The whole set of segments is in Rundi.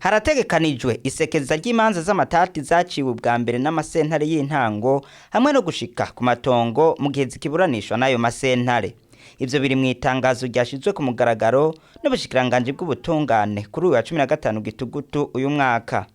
harategekanijwe isekeza ry'imanza z'amatati zaciwe ubwa mbere n'amasentare y'intango hamwe no gushika ku matongo mu gihe zikiburanishwa n'ayo masentare. Ivyo biri mu itangazo ryashizwe ku mugaragaro n'ubushikiranganje bw'ubutungane kuri uyu wa 15 Gitugutu uyu mwaka.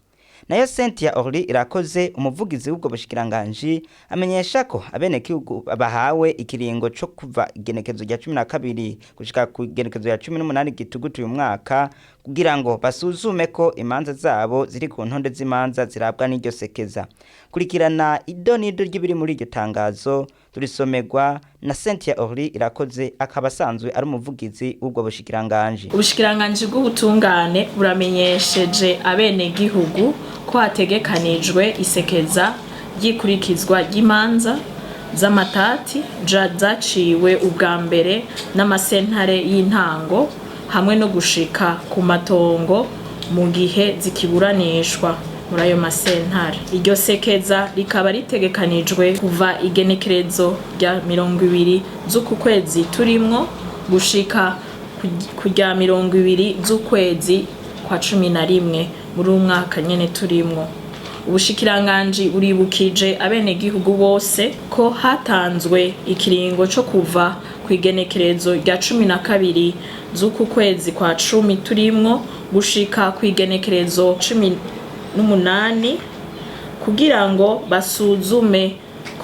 Nayo Cynthia Orly Irakoze umuvugizi w'ubwo bushikiranganje amenyesha ko abenegihugu bahawe ikiringo co kuva igenekezo rya 12 gushika ku igenekezo rya 18 Gitugutu uyu mwaka kugira ngo basuzume ko imanza zabo ziri ku ntonde z'imanza zirabwa n'iryo sekeza. Kurikirana idonido ry'ibiri muri iryo tangazo turisomerwa na Cynthia Orly Irakoze akaba asanzwe ari umuvugizi w'ubwo bushikiranganje. Ubushikiranganje bw'ubutungane buramenyesheje abenegihugu ko hategekanijwe isekeza ry'ikurikizwa ry'imanza z'amatati zaciwe ubwa mbere n'amasentare y'intango hamwe no gushika ku matongo mu gihe zikiburanishwa muri ayo masentare. Iryo sekeza rikaba ritegekanijwe kuva igenekerezo rya 20 z'uku kwezi turimwo gushika kujya 20 z'ukwezi kwa 11 muri umwaka nyene turimwo. Ubushikiranganje buribukije abenegihugu bose ko hatanzwe ikiringo co kuva ku igenekerezo rya 12 z'uku kwezi kwa 10 turimwo gushika ku igenekerezo 18 kugira ngo basuzume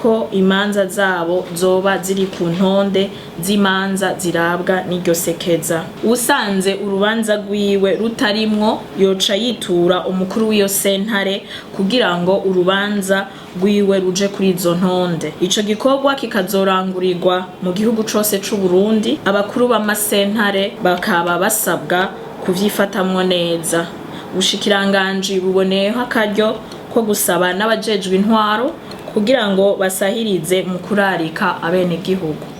ko imanza zabo zoba ziri ku ntonde z'imanza zirabwa n'iryo sekeza. Usanze urubanza rwiwe rutarimwo yoca yitura umukuru w'iyo sentare kugira ngo urubanza rwiwe ruje kuri izo ntonde. Ico gikorwa kikazorangurirwa mu gihugu cose c'u Burundi. Abakuru b'amasentare bakaba basabwa kuvyifatamwo neza. Ubushikiranganje buboneyeho akaryo ko gusaba n'abajejwe intwaro kugira ngo basahirize mu kurarika abenegihugu.